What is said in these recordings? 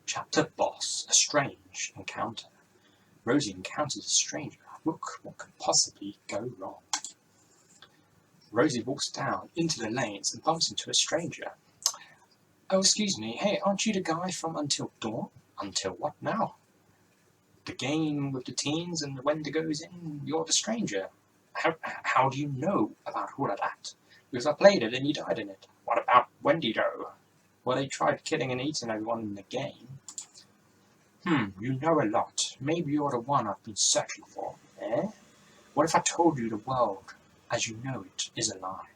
Chapter Boss, a strange encounter. Rosie encounters a stranger. Look, what could possibly go wrong? Rosie walks down into the lanes and bumps into a stranger. Oh, excuse me. Hey, aren't you the guy from Until Dawn? Until what now? The game with the teens and the Wendigos in? You're the stranger. How do you know about all of that? Because I played it and you died in it. What about Wendigo? Well, they tried killing and eating everyone in the game. You know a lot. Maybe you're the one I've been searching for, eh? What if I told you the world, as you know it, is a lie?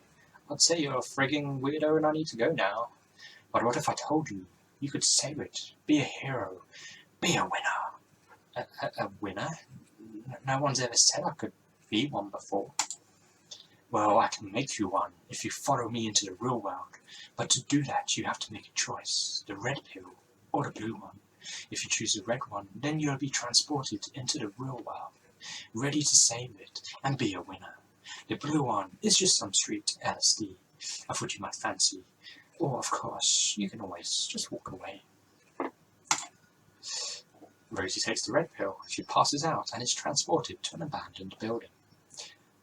I'd say you're a frigging weirdo and I need to go now. But what if I told you you could save it, be a hero, be a winner? A winner? No one's ever said I could be one before. Well, I can make you one if you follow me into the real world. But to do that, you have to make a choice, the red pill or the blue one. If you choose the red one, then you'll be transported into the real world, ready to save it and be a winner. The blue one is just some street LSD, of which you might fancy. Or, of course, you can always just walk away. Rosie takes the red pill. She passes out and is transported to an abandoned building.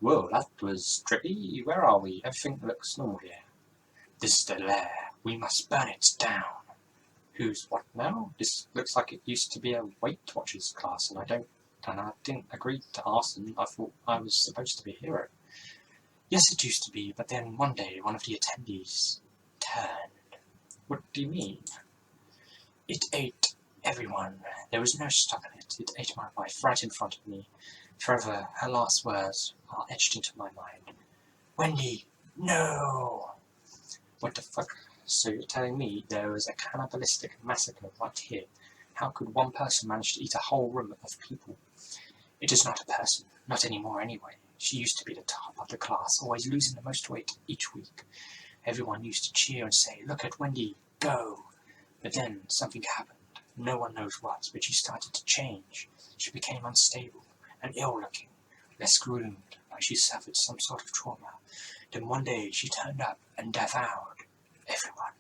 Whoa, that was tricky. Where are we? Everything looks normal here. This is the lair. We must burn it down. Who's what now? This looks like it used to be a Weight Watchers class, and I didn't agree to arson. I thought I was supposed to be a hero. Yes, it used to be, but then one day one of the attendees turned. What do you mean? It ate everyone. There was no stopping it. It ate my wife right in front of me. Forever, her last words are etched into my mind. Wendy, no! What the fuck? So you're telling me there was a cannibalistic massacre right here? How could one person manage to eat a whole room of people? It is not a person. Not anymore anyway. She used to be the top of the class, always losing the most weight each week. Everyone used to cheer and say, look at Wendy, go! But then something happened. No one knows what, but she started to change. She became unstable and ill-looking, less groomed, like she suffered some sort of trauma. Then one day she turned up and devoured everyone.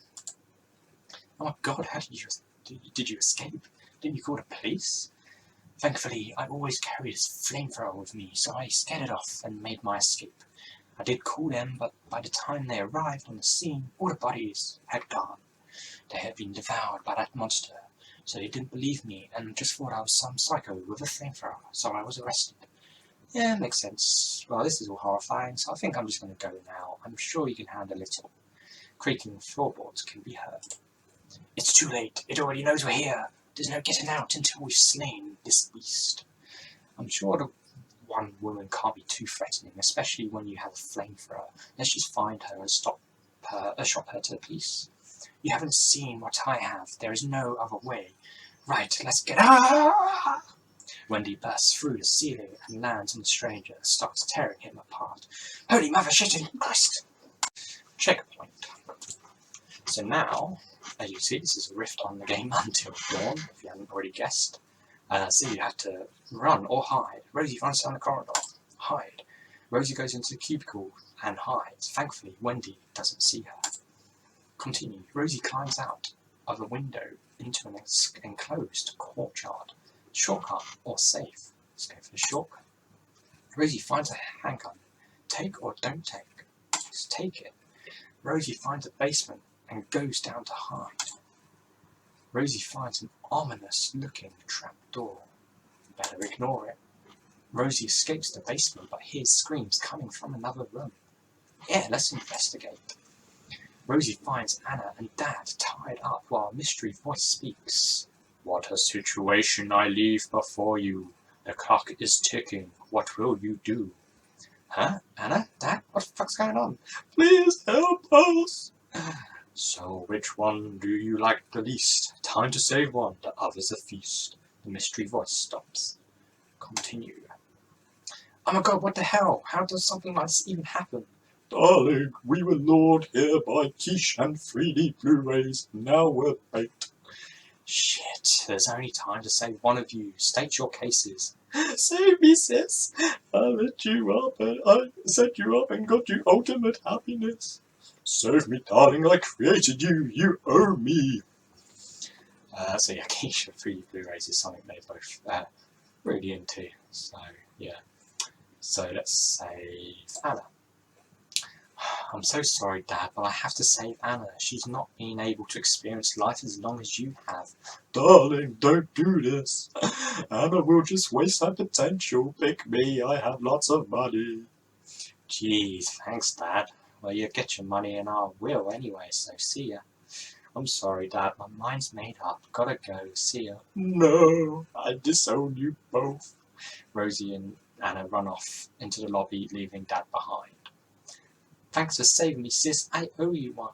Oh my god, how did you escape? Didn't you call the police? Thankfully, I always carried a flamethrower with me, so I scared it off and made my escape. I did call them, but by the time they arrived on the scene, all the bodies had gone. They had been devoured by that monster, so they didn't believe me and just thought I was some psycho with a flamethrower, so I was arrested. Yeah, makes sense. Well, this is all horrifying, so I think I'm just going to go now. I'm sure you can handle it all. Creaking floorboards can be heard. It's too late. It already knows we're here. There's no getting out until we've slain this beast. I'm sure the one woman can't be too threatening, especially when you have a flamethrower. Let's just find her and shop her to the police. You haven't seen what I have. There is no other way. Right, let's get out! Wendy bursts through the ceiling and lands on the stranger, starts tearing him apart. Holy mother shitting Christ! Checkpoint. So now, as you see, this is a rift on the game Until Dawn, if you haven't already guessed. So you have to run or hide. Rosie runs down the corridor. Hide. Rosie goes into the cubicle and hides. Thankfully, Wendy doesn't see her. Continue. Rosie climbs out of a window into an enclosed courtyard. Shortcut or safe? Let's go for the shortcut. Rosie finds a handgun. Take or don't take? Let's take it. Rosie finds a basement and goes down to hide. Rosie finds an ominous-looking trapdoor. Better ignore it. Rosie escapes the basement but hears screams coming from another room. Yeah, let's investigate. Rosie finds Anna and Dad tied up while a mystery voice speaks. What a situation I leave before you. The clock is ticking. What will you do? Huh? Anna? Dad? What the fuck's going on? Please help us! So, which one do you like the least? Time to save one, the other's a feast. The mystery voice stops. Continue. Oh my god, what the hell? How does something like this even happen? Darling, we were lured here by quiche and 3D Blu-rays. Now we're baked. Shit, there's only time to save one of you. State your cases. Save me, sis. I let you up and I set you up and got you ultimate happiness. Save me, darling. I created you. You owe me. So yeah, Keisha 3 Blu-rays is something they both really into. So yeah. So let's save Anna. I'm so sorry, Dad, but I have to save Anna. She's not been able to experience life as long as you have. Darling, don't do this. Anna will just waste her potential. Pick me, I have lots of money. Jeez, thanks, Dad. Well, you get your money and I will anyway, so see ya. I'm sorry, Dad, my mind's made up. Gotta go, see ya. No, I disown you both. Rosie and Anna run off into the lobby, leaving Dad behind. Thanks for saving me, sis. I owe you one.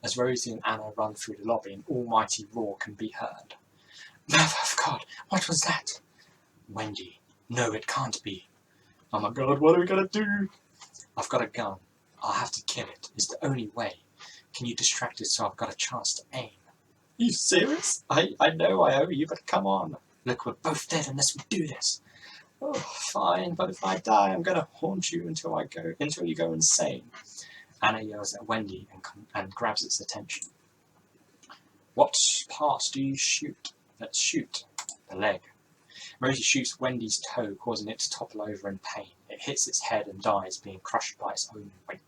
As Rosie and Anna run through the lobby, an almighty roar can be heard. Mother of God, what was that? Wendy. No, it can't be. Oh my God, what are we gonna do? I've got a gun. I'll have to kill it. It's the only way. Can you distract it so I've got a chance to aim? Are you serious? I know I owe you, but come on. Look, we're both dead unless we do this. Oh, fine, but if I die, I'm gonna haunt you until you go insane. Anna yells at Wendy and grabs its attention. What part do you shoot? Let's shoot. The leg. Rosie shoots Wendy's toe, causing it to topple over in pain. It hits its head and dies, being crushed by its own weight.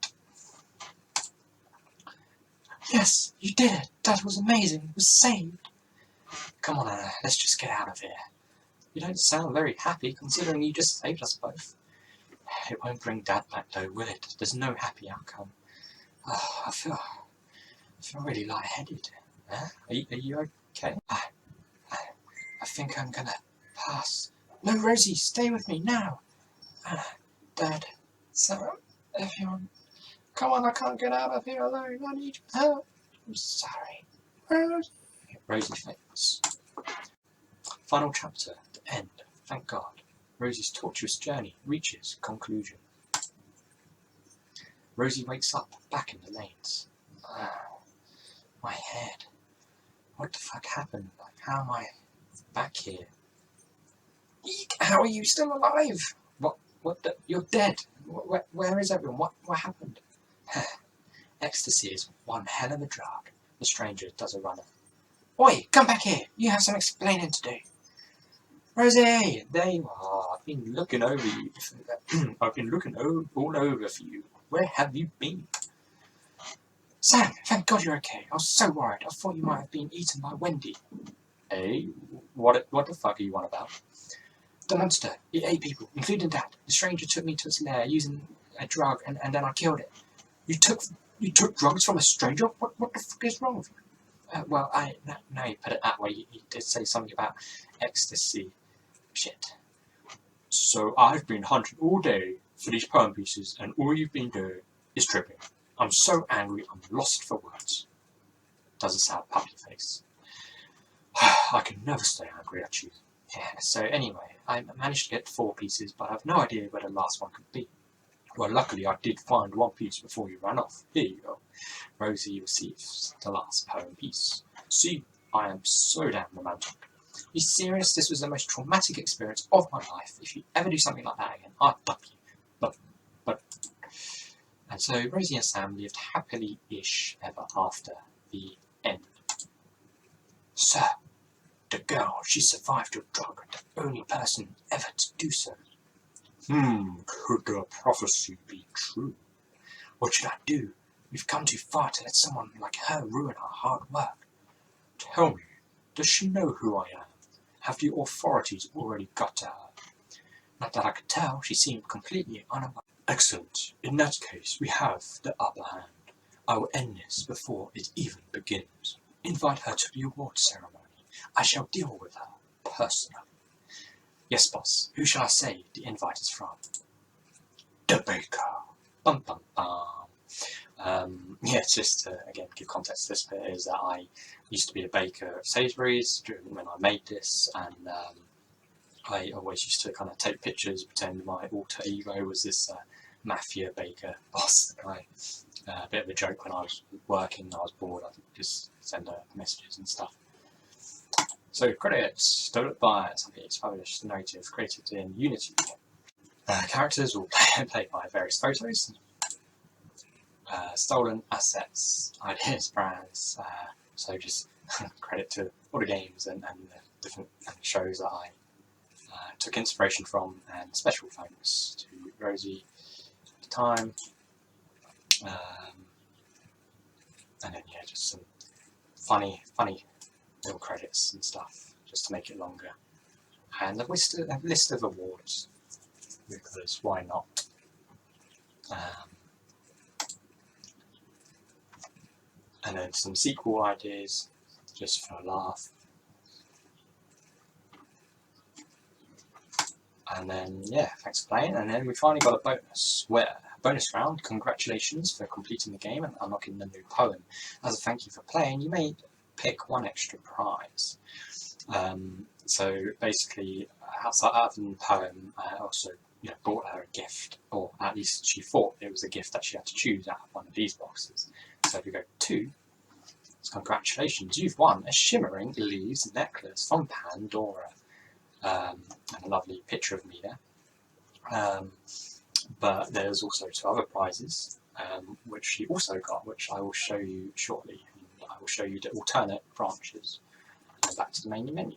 Yes, you did it! That was amazing! It was saved! Come on, Anna, let's just get out of here. You don't sound very happy, considering you just saved us both. It won't bring Dad back, though, will it? There's no happy outcome. Oh, I feel really lightheaded. Huh? Are you okay? I think I'm gonna pass. No, Rosie, stay with me now. Dad, Sarah, everyone. Come on, I can't get out of here alone. I need your help. I'm sorry. Rosie faints. Final chapter, the end. Thank God. Rosie's tortuous journey reaches conclusion. Rosie wakes up, back in the lanes. My head. What the fuck happened? Like, how am I back here? Eek, how are you still alive? You're dead. Where is everyone? What happened? Ecstasy is one hell of a drug. The stranger does a runner. Oi, come back here. You have some explaining to do. Rosie, there you are. I've been looking over you. I've been looking all over for you. Where have you been? Sam, thank God you're okay. I was so worried. I thought you might have been eaten by Wendy. Hey, what the fuck are you on about? The monster. It ate people, including Dad. The stranger took me to its lair using a drug, and then I killed it. You took drugs from a stranger? What the fuck is wrong with you? Well, now you put it that way, he did say something about ecstasy. Shit. So I've been hunting all day for these poem pieces, and all you've been doing is tripping. I'm so angry, I'm lost for words. Does a sad puppy face. I can never stay angry at you. Yeah, so anyway, I managed to get 4 pieces, but I have no idea where the last one could be. Well, luckily I did find one piece before you ran off. Here you go. Rosie receives the last poem piece. See, I am so damn romantic. Are you serious? This was the most traumatic experience of my life. If you ever do something like that again, I'll duck you. But... And so Rosie and Sam lived happily-ish ever after. The end. Sir, the girl, she survived your drug, the only person ever to do so. Could the prophecy be true? What should I do? We've come too far to let someone like her ruin our hard work. Tell me, does she know who I am? Have the authorities already got to her? Not that I could tell, she seemed completely unaware. Excellent. In that case, we have the upper hand. I will end this before it even begins. Invite her to the award ceremony. I shall deal with her personally. Yes, boss. Who shall I say the invite is from? The baker. Bum bum bum. Yeah, just to, again, give context to this bit, is that I used to be a baker at Sainsbury's when I made this, and I always used to kind of take pictures, pretend my alter ego was this mafia baker boss guy. A bit of a joke when I was working, I was bored, I'd just send her messages and stuff. So credits, developed by it's published, narrative, created in Unity. Characters will played by various photos. Stolen assets, ideas, brands. So just credit to all the games and the different shows that I took inspiration from, and special thanks to Rosie at the time. And then yeah, just some funny little credits and stuff, just to make it longer. And a list of awards, because why not? And then some sequel ideas, just for a laugh. And then, yeah, thanks for playing. And then we finally got a bonus, bonus round. Congratulations for completing the game and unlocking the new poem. As a thank you for playing, you may pick one extra prize. So basically, outside of the poem, I also bought her a gift, or at least she thought it was a gift that she had to choose out of one of these boxes. So if we go 2, congratulations, you've won a shimmering leaves necklace from Pandora. And a lovely picture of me there. But there's also 2 other prizes, which she also got, which I will show you shortly. I will show you the alternate branches. Back to the main menu.